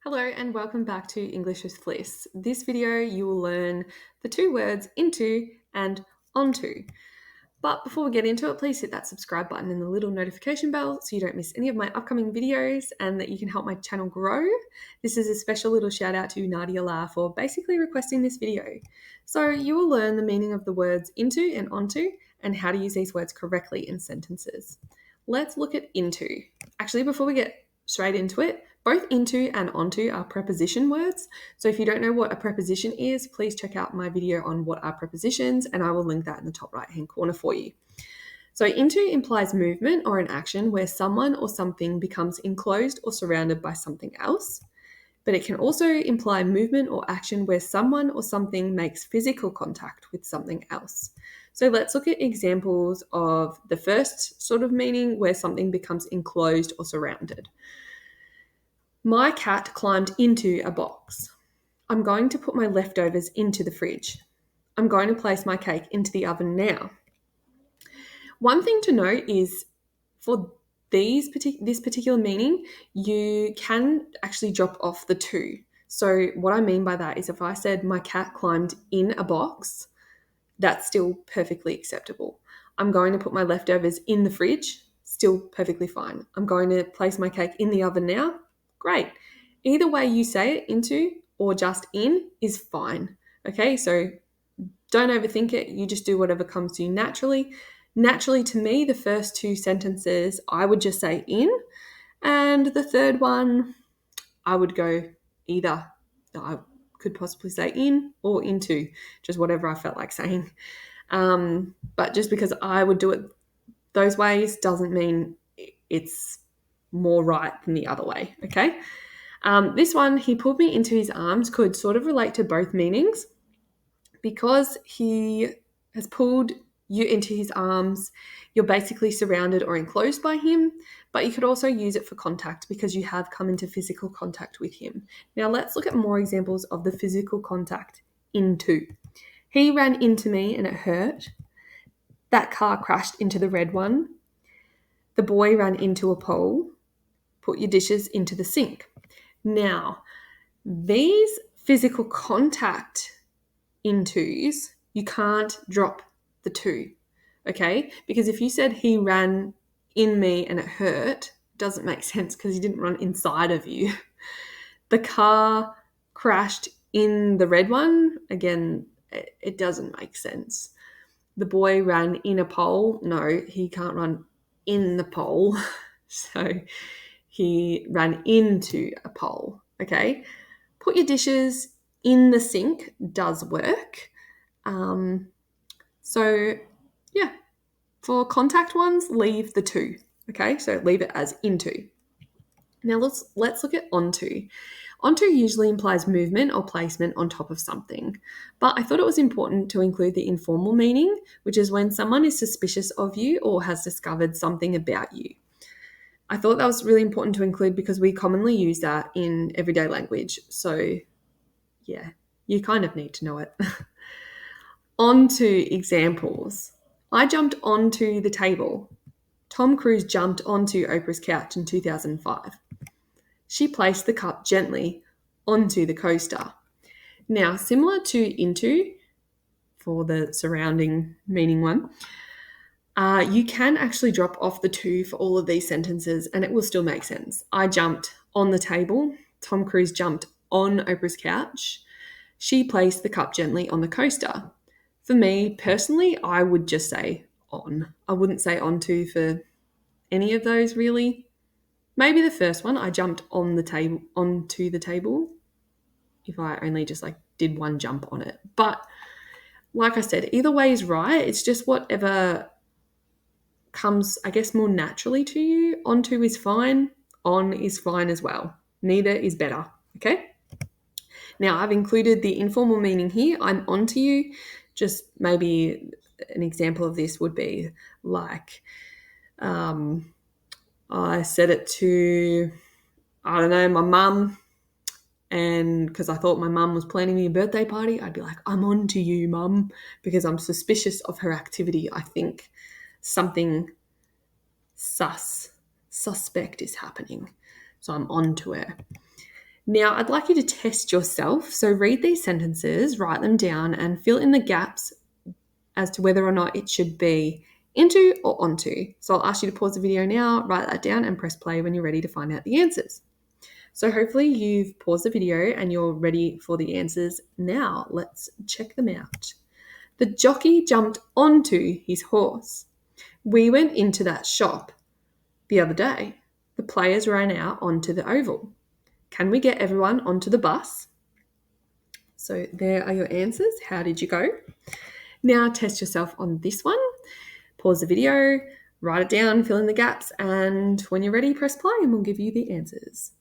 Hello and welcome back to English with Fliss. This video you will learn the two words into and onto. But before we get into it, please hit that subscribe button and the little notification bell so you don't miss any of my upcoming videos and that you can help my channel grow. This is a special little shout out to Nadia La for basically requesting this video. So you will learn the meaning of the words into and onto and how to use these words correctly in sentences. Let's look at into. Actually, before we get straight into it, both into and onto are preposition words. So if you don't know what a preposition is, please check out my video on what are prepositions and I will link that in the top right hand corner for you. So into implies movement or an action where someone or something becomes enclosed or surrounded by something else. But it can also imply movement or action where someone or something makes physical contact with something else. So let's look at examples of the first sort of meaning where something becomes enclosed or surrounded. My cat climbed into a box. I'm going to put my leftovers into the fridge. I'm going to place my cake into the oven now. One thing to note is for this particular meaning, you can actually drop off the to. So what I mean by that is if I said my cat climbed in a box, that's still perfectly acceptable. I'm going to put my leftovers in the fridge, still perfectly fine. I'm going to place my cake in the oven now. Great. Either way you say it, into or just in, is fine. Okay, so don't overthink it. You just do whatever comes to you naturally. Naturally, to me, the first two sentences, I would just say in. And the third one, I would go either. I could possibly say in or into, just whatever I felt like saying. But just because I would do it those ways doesn't mean it's more right than the other way, okay? This one, he pulled me into his arms, could sort of relate to both meanings because he has pulled you into his arms. You're basically surrounded or enclosed by him, but you could also use it for contact because you have come into physical contact with him. Now let's look at more examples of the physical contact into. He ran into me and it hurt. That car crashed into the red one. The boy ran into a pole. Put your dishes into the sink. Now, these physical contact intos, you can't drop the to, okay? Because if you said he ran in me and it hurt, it doesn't make sense because he didn't run inside of you. The car crashed in the red one, again, it doesn't make sense. The boy ran in a pole. No, he can't run in the pole. So he ran into a pole, okay? Put your dishes in the sink does work. So, yeah, for contact ones, leave the to, okay? So leave it as into. Now let's look at onto. Onto usually implies movement or placement on top of something, but I thought it was important to include the informal meaning, which is when someone is suspicious of you or has discovered something about you. I thought that was really important to include because we commonly use that in everyday language. So, yeah, you kind of need to know it. On to examples. I jumped onto the table. Tom Cruise jumped onto Oprah's couch in 2005. She placed the cup gently onto the coaster. Now, similar to into, for the surrounding meaning one, you can actually drop off the to for all of these sentences and it will still make sense. I jumped on the table. Tom Cruise jumped on Oprah's couch. She placed the cup gently on the coaster. For me, personally, I would just say on. I wouldn't say onto for any of those really. Maybe the first one, I jumped on the table onto the table if I only just like did one jump on it. But like I said, either way is right. It's just whatever comes, I guess, more naturally to you. Onto is fine. On is fine as well. Neither is better. Okay? Now, I've included the informal meaning here. I'm onto you. Just maybe an example of this would be like, I said it to, I don't know, my mum, and because I thought my mum was planning me a birthday party, I'd be like, I'm on to you, mum, because I'm suspicious of her activity. I think something suspect is happening. So I'm on to her. Now, I'd like you to test yourself. So read these sentences, write them down, and fill in the gaps as to whether or not it should be into or onto. So I'll ask you to pause the video now, write that down, and press play when you're ready to find out the answers. So hopefully you've paused the video and you're ready for the answers now. Let's check them out. The jockey jumped onto his horse. We went into that shop the other day. The players ran out onto the oval. Can we get everyone onto the bus? So there are your answers. How did you go? Now test yourself on this one. Pause the video, write it down, fill in the gaps, and when you're ready, press play and we'll give you the answers.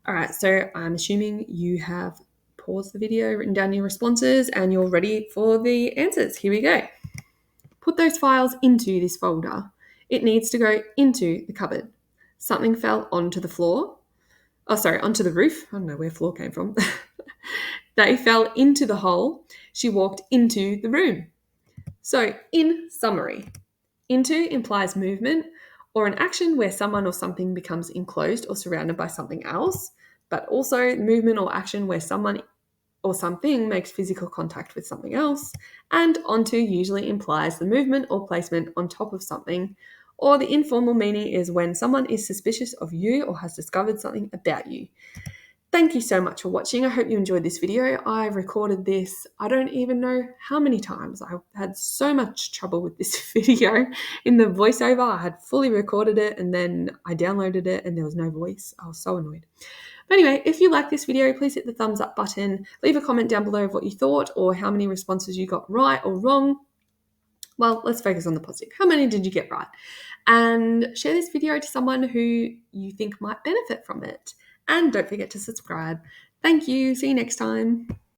All right, so I'm assuming you have paused the video, written down your responses, and you're ready for the answers. Here we go. Put those files into this folder. It needs to go into the cupboard. Something fell onto the floor. Onto the roof. I don't know where floor came from. They fell into the hole. She walked into the room. So, in summary, into implies movement or an action where someone or something becomes enclosed or surrounded by something else, but also movement or action where someone or something makes physical contact with something else. And onto usually implies the movement or placement on top of something, or the informal meaning is when someone is suspicious of you or has discovered something about you. Thank you so much for watching. I hope you enjoyed this video. I recorded this, I don't even know how many times. I had so much trouble with this video. In the voiceover, I had fully recorded it and then I downloaded it and there was no voice. I was so annoyed. But anyway, if you like this video, please hit the thumbs up button. Leave a comment down below of what you thought or how many responses you got right or wrong. Well, let's focus on the positive. How many did you get right? And share this video to someone who you think might benefit from it. And don't forget to subscribe. Thank you. See you next time.